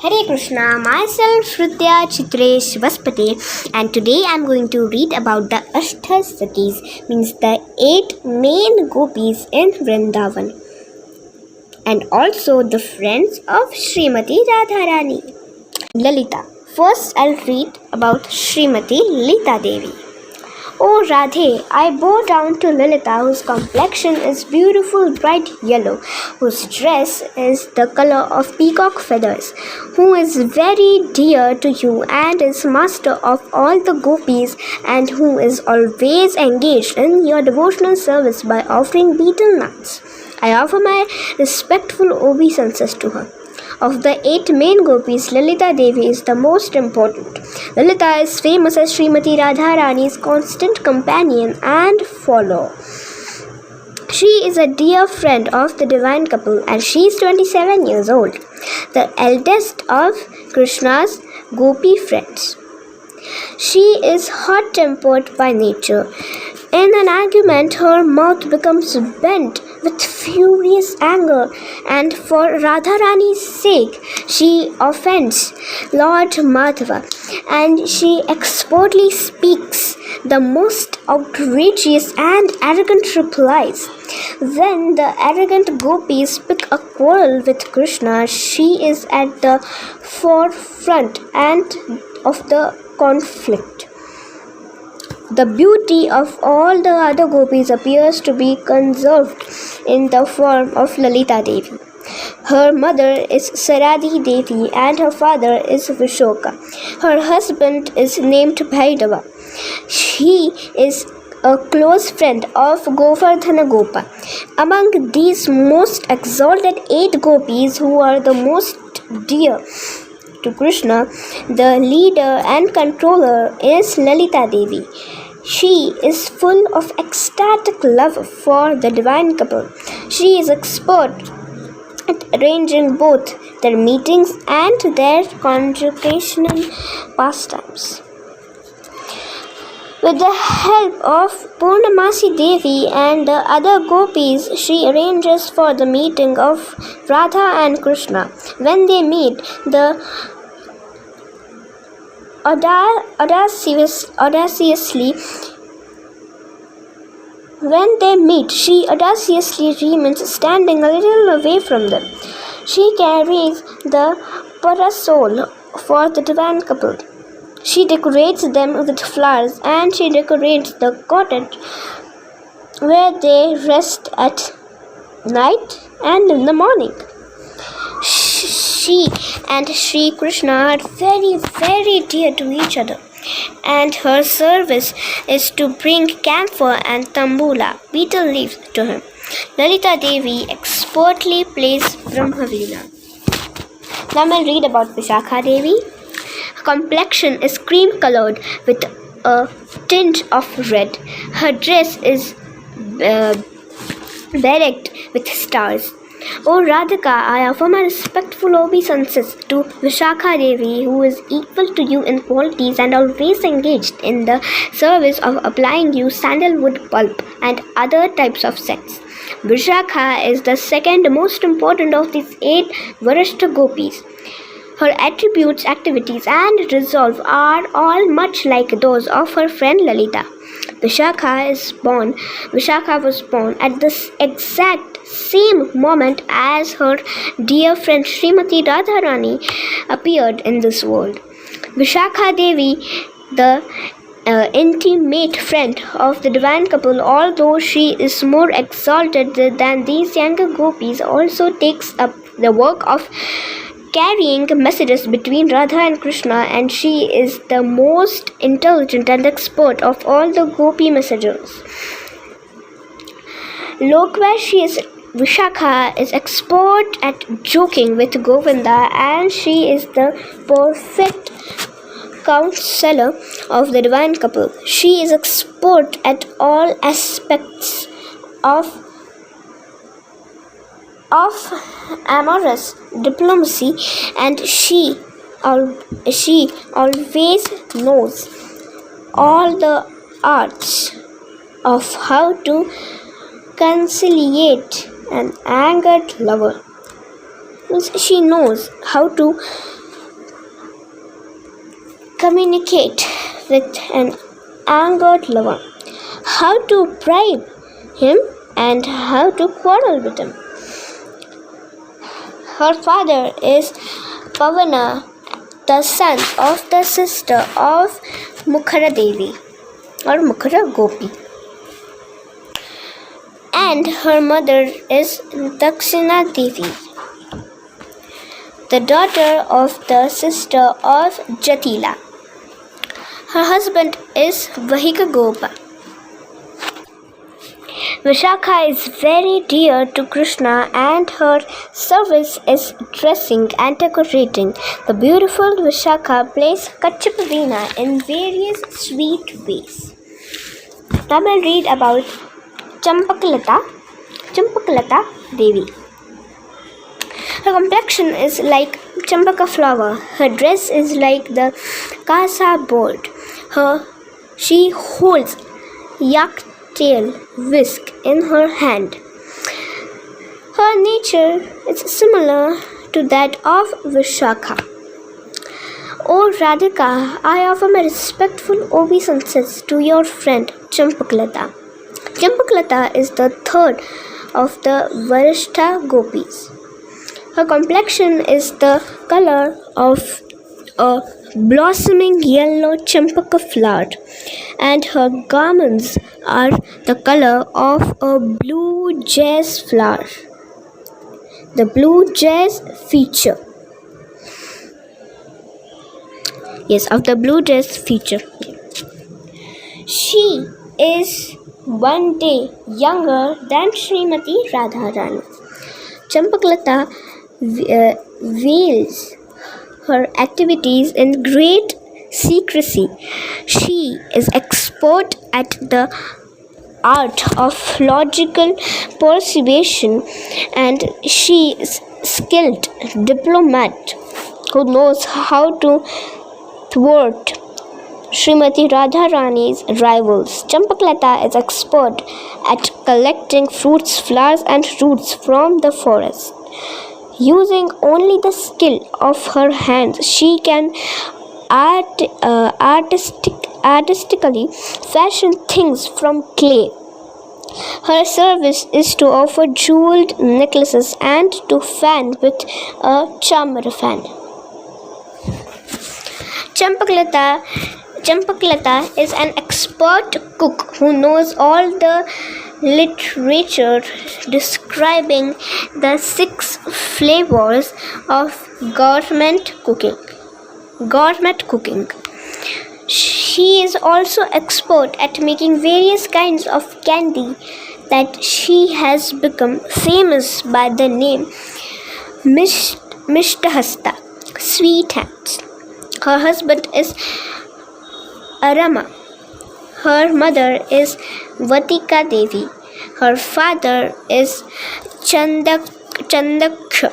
Hare Krishna, myself Hridya Chitresh Vaspati, and today I am going to read about the Ashta sakhis, means the 8 main gopis in Vrindavan, and also the friends of Srimati Radharani. Lalita. First I'll read about Srimati Lita Devi. Oh Radhe, I bow down to Lalita, whose complexion is beautiful bright yellow, whose dress is the color of peacock feathers, who is very dear to you and is master of all the gopis, and who is always engaged in your devotional service by offering betel nuts. I offer my respectful obeisances to her. Of the 8 main gopis, Lalita Devi is the most important. Lalita is famous as Srimati Radharani's constant companion and follower. She is a dear friend of the divine couple and she is 27 years old, the eldest of Krishna's gopi friends. She is hot-tempered by nature. In an argument, her mouth becomes bent with furious anger, and for Radharani's sake, she offends Lord Madhava, and she expertly speaks the most outrageous and arrogant replies. When the arrogant gopis pick a quarrel with Krishna, she is at the forefront of the conflict. The beauty of all the other gopis appears to be conserved in the form of Lalita Devi. Her mother is Saradi Devi and her father is Vishoka. Her husband is named Bhairava. He is a close friend of Govardhana Gopa. Among these most exalted 8 gopis who are the most dear to Krishna, the leader and controller is Lalita Devi. She is full of ecstatic love for the divine couple. She is expert at arranging both their meetings and their conjugational pastimes. With the help of Purnamasi Devi and the other gopis, she arranges for the meeting of Radha and Krishna. When they meet, she audaciously remains standing a little away from them. She carries the parasol for the divine couple. She decorates them with flowers and she decorates the cottage where they rest at night and in the morning. She and Sri Krishna are very, very dear to each other, and her service is to bring camphor and tambula, betel leaves, to him. Lalita Devi expertly plays Brahmaveena. Now I'll read about Vishakha Devi. Her complexion is cream colored with a tinge of red. Her dress is bedecked with stars. O Radhika, I offer my respectful obeisances to Vishakha Devi, who is equal to you in qualities and always engaged in the service of applying you sandalwood pulp and other types of scents. Vishakha is the second most important of these 8 Varashta gopis. Her attributes, activities, and resolve are all much like those of her friend Lalita. Vishakha was born at the exact same moment as her dear friend Srimati Radharani appeared in this world. Vishakha Devi, the intimate friend of the divine couple, although she is more exalted than these younger gopis, also takes up the work of carrying messages between Radha and Krishna, and she is the most intelligent and expert of all the gopi messengers. Vishakha is expert at joking with Govinda, and she is the perfect counselor of the divine couple. She is expert at all aspects of amorous diplomacy, and she always knows all the arts of how to conciliate an angered lover. She knows how to communicate with an angered lover, how to bribe him, and how to quarrel with him. Her father is Pavana, the son of the sister of Mukhara Devi or Mukhara Gopi, and her mother is Dakshina Devi, the daughter of the sister of Jatila. Her husband is Vahika Gopa. Vishakha is very dear to Krishna, and her service is dressing and decorating. The beautiful Vishakha plays Kachapavina in various sweet ways. Now we'll read about Champakalata Devi. Her complexion is like champaka flower. Her dress is like the kasa board. She holds yak tail whisk in her hand. Her nature is similar to that of Vishakha. O Radhika, I offer my respectful obeisances to your friend Champakalata. Champakalata is the third of the Varishta gopis. Her complexion is the color of a blossoming yellow champaka flower, and her garments are the color of a blue jazz flower. The blue jazz feature. Yes, of the blue dress feature. She is one day younger than Srimati Radharani. Champakalata veils her activities in great secrecy. She is expert at the art of logical persuasion, and she is skilled diplomat who knows how to thwart Srimati Radharani's rivals. Champakalata is expert at collecting fruits, flowers, and roots from the forest. Using only the skill of her hands, she can artistically fashion things from clay. Her service is to offer jeweled necklaces and to fan with a chamar fan. Champakalata is an expert cook who knows all the literature describing the 6 flavors of gourmet cooking. She is also expert at making various kinds of candy that she has become famous by the name Mishtahasta, sweet hands. Her husband is Arama. Her mother is Vatika Devi. Her father is Chandaksha.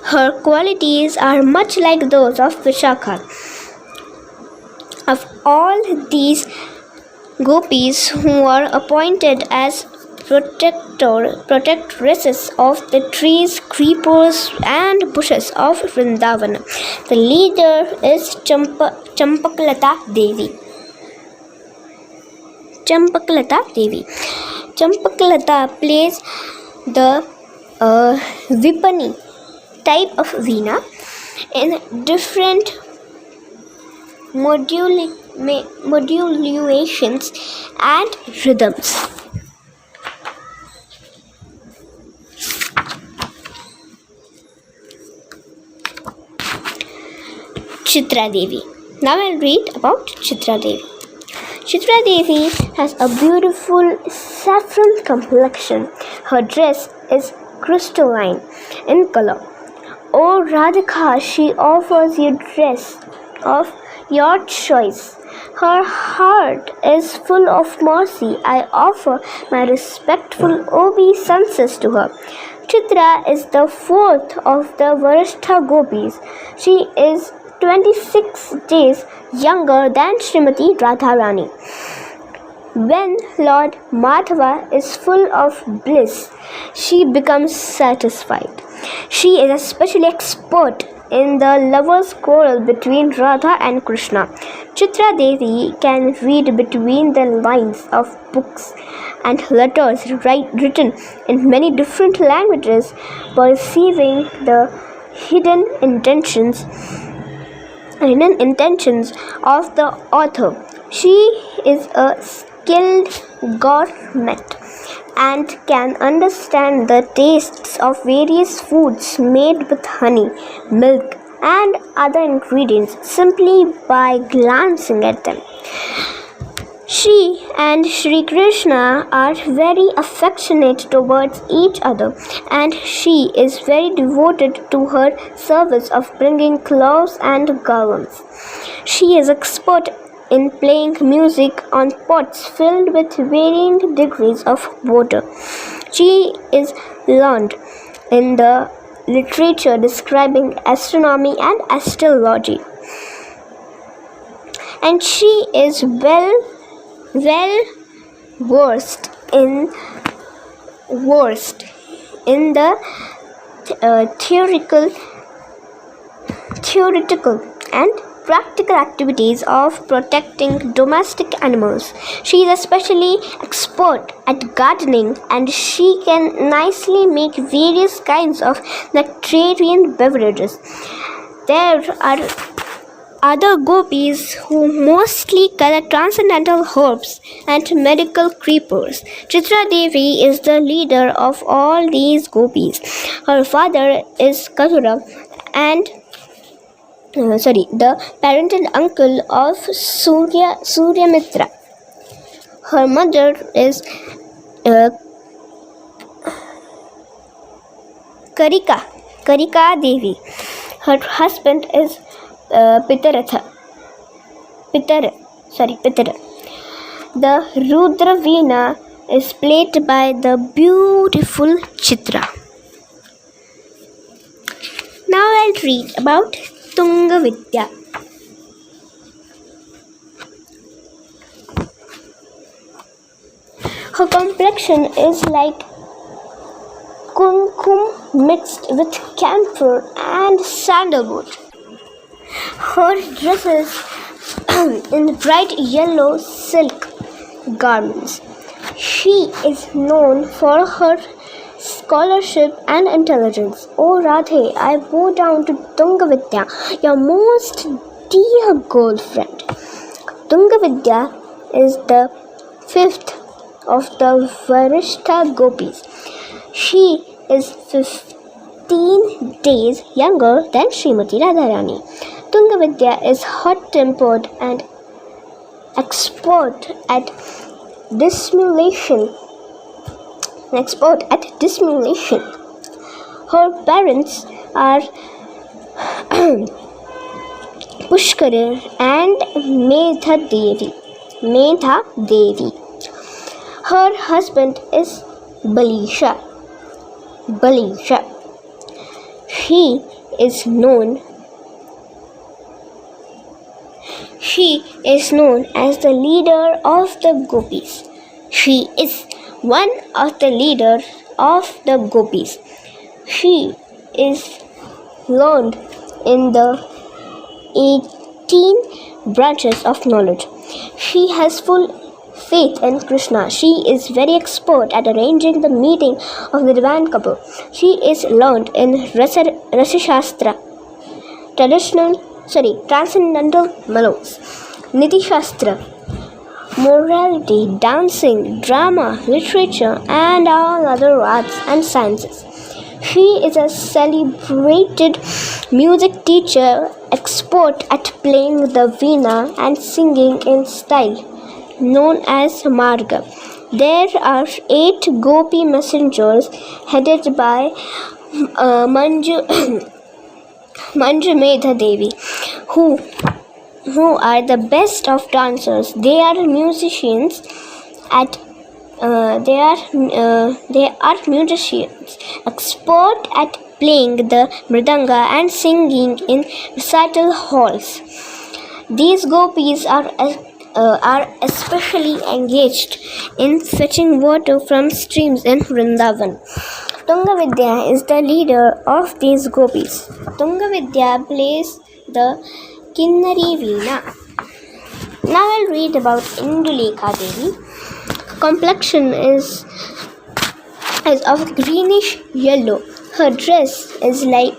Her qualities are much like those of Vishakha. Of all these gopis who are appointed as protectresses of the trees, creepers, and bushes of Vrindavan, the leader is Champakalata Devi. Champakalata plays the Vipani type of veena in different modulations and rhythms. Chitra Devi. Now I'll read about Chitra Devi. Chitra Devi has a beautiful saffron complexion. Her dress is crystalline in color. O Radhika, she offers you dress of your choice. Her heart is full of mercy. I offer my respectful obeisances to her. Chitra is the fourth of the Varishta gopis. She is 26 days younger than Srimati Radharani. When Lord Madhava is full of bliss, she becomes satisfied. She is especially expert in the lover's quarrel between Radha and Krishna. Chitra Devi can read between the lines of books and letters written in many different languages, perceiving the hidden intentions of the author. She is a skilled gourmet and can understand the tastes of various foods made with honey, milk, and other ingredients simply by glancing at them. She and Sri Krishna are very affectionate towards each other, and she is very devoted to her service of bringing cloths and garlands. She is expert in playing music on pots filled with varying degrees of water. She is learned in the literature describing astronomy and astrology, and she is well versed in the theoretical and practical activities of protecting domestic animals. She is especially expert at gardening, and she can nicely make various kinds of nectarian beverages. There are other gopis who mostly collect transcendental herbs and medical creepers. Chitra Devi is the leader of all these gopis. Her father is Katura and the parental uncle of Suryamitra. Her mother is Karika Devi. Her husband is Pitara. The Rudra Veena is played by the beautiful Chitra. Now I'll read about Tunga Vidya. Her complexion is like kumkum mixed with camphor and sandalwood. Her dresses in bright yellow silk garments. She is known for her scholarship and intelligence. Oh Radhe, I bow down to Tunga Vidya, your most dear girlfriend. Tunga Vidya is the fifth of the Varishta Gopis. She is 15 days younger than Srimati Radharani. Tunga Vidya is hot-tempered and expert at dissimulation. Her parents are Pushkar and Medha Devi. Her husband is Balisha. She is known as the leader of the gopis. She is one of the leaders of the gopis. She is learned in the 18 branches of knowledge. She has full faith in Krishna. She is very expert at arranging the meeting of the divine couple. She is learned in Rasashastra, transcendental melodies, Niti Shastra, morality, dancing, drama, literature, and all other arts and sciences. She is a celebrated music teacher, expert at playing the veena and singing in style, known as Marga. There are 8 gopi messengers headed by Manjumedha Devi, who are the best of dancers. They are musicians, expert at playing the mridanga and singing in recital halls. These gopis are especially engaged in fetching water from streams in Vrindavan. Tungavidya is the leader of these gopis. Tungavidya plays the Kinnari Veena. Now I'll read about Indulekha Devi. Complexion is of greenish yellow. Her dress is like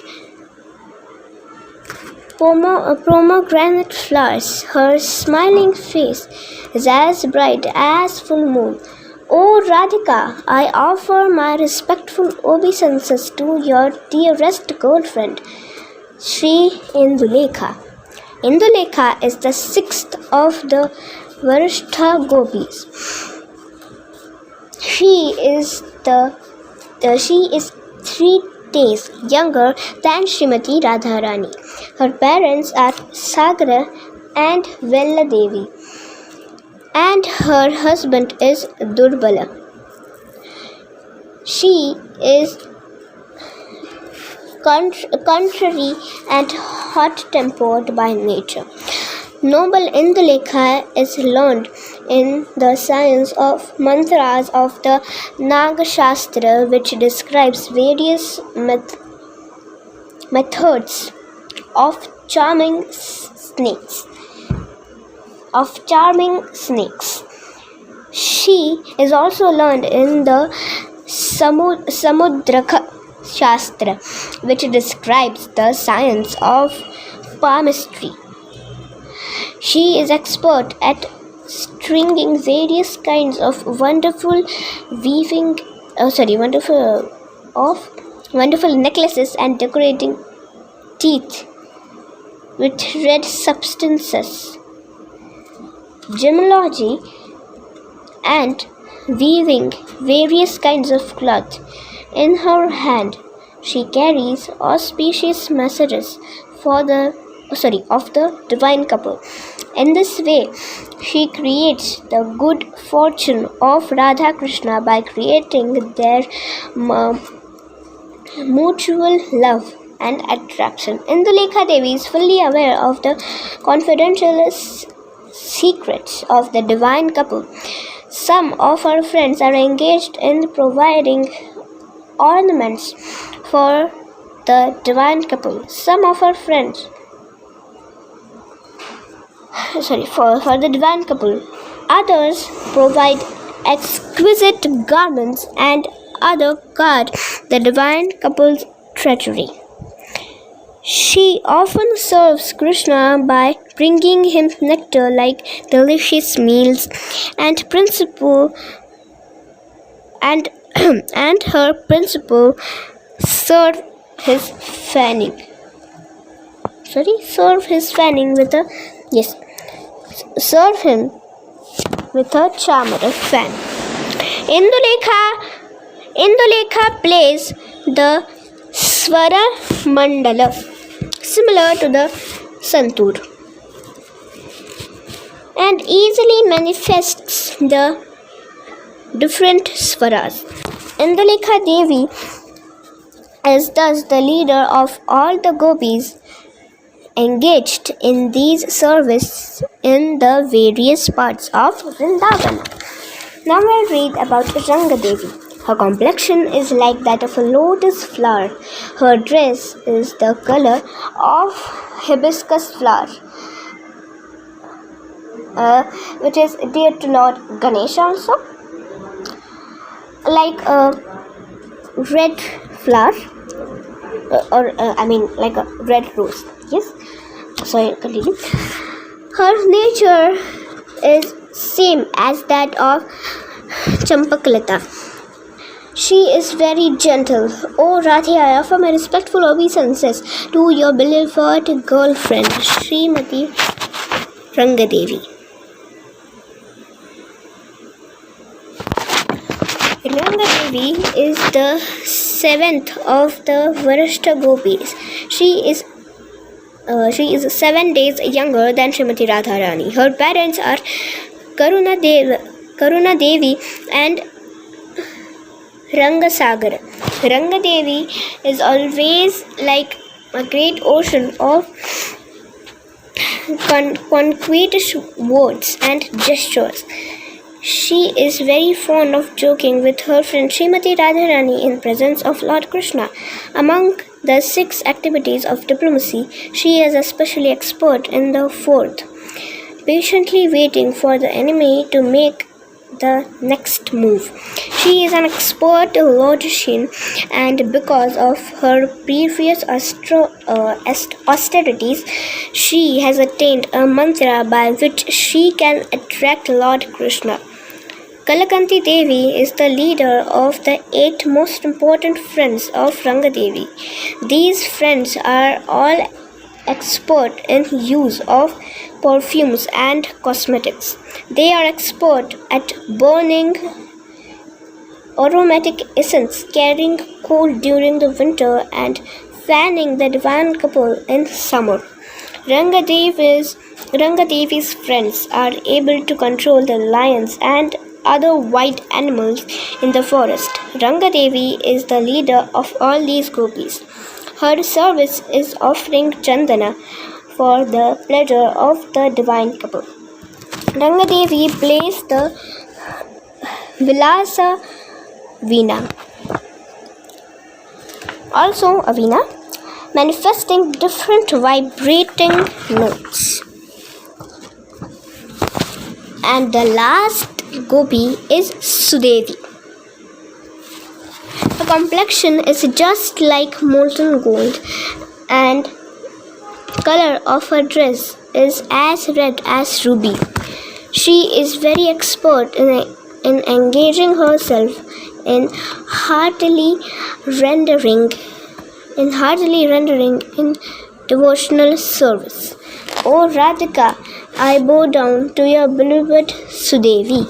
pomegranate flowers. Her smiling face is as bright as full moon. O Radhika, I offer my respectful obeisances to your dearest girlfriend, Sri Indulekha. Indulekha is the sixth of the Varishta gopis. She is 3 days younger than Srimati Radharani. Her parents are Sagara and Vella Devi, and her husband is Durbala. She is contrary and hot-tempered by nature. Noble Indulekha is learned in the science of mantras of the Naga Shastra, which describes various methods of charming snakes. She is also learned in the Samudraka Shastra, which describes the science of palmistry. She is expert at stringing various kinds of wonderful necklaces and decorating teeth with red substances, gemology, and weaving various kinds of cloth. In her hand, she carries auspicious messages of the divine couple. In this way, she creates the good fortune of Radha Krishna by creating their mutual love and attraction. Indulekha Devi is fully aware of the confidential secrets of the divine couple. Some of her friends are engaged in providing ornaments for the divine couple. For the divine couple. Others provide exquisite garments and others guard the divine couple's treasury. She often serves Krishna by bringing him nectar like delicious meals and her principal serve his fanning with a charmer, a fan. Indulekha plays the Swara Mandala, similar to the Santur, and easily manifests the different swaras. Indulekha Devi is thus the leader of all the gopis engaged in these services in the various parts of Vrindavan. Now I'll read about Ranga Devi. Her complexion is like that of a lotus flower. Her dress is the color of hibiscus flower, which is dear to Lord Ganesha also, like a red flower, like a red rose. Yes. So continue. Her nature is same as that of Champakalata. She is very gentle. O Radhe, I offer my respectful obeisances to your beloved girlfriend, Srimati Rangadevi. Rangadevi is the 7th of the Varishta gopis. She is 7 days younger than Srimati Radharani. Her parents are Karuna Devi and Rangasagara. Ranga Devi is always like a great ocean of concrete words and gestures. She is very fond of joking with her friend Srimati Radharani in presence of Lord Krishna. Among the 6 activities of diplomacy, she is especially expert in the fourth, patiently waiting for the enemy to make the next move. She is an expert logician, and because of her previous austerities, she has attained a mantra by which she can attract Lord Krishna. Kalakanti Devi is the leader of the 8 most important friends of Rangadevi. These friends are all expert in use of perfumes and cosmetics. They are expert at burning aromatic essence, carrying cold during the winter, and fanning the divine couple in summer. Rangadevi's friends are able to control the lions and other wild animals in the forest. Rangadevi is the leader of all these gopis. Her service is offering chandana for the pleasure of the divine couple. Rangadevi plays the Vilasa Veena, also a veena, manifesting different vibrating notes. And the last gopi is Sudevi. Her complexion is just like molten gold, and color of her dress is as red as ruby. She is very expert in engaging herself in heartily rendering in devotional service. O Radhika, I bow down to your beloved Sudevi.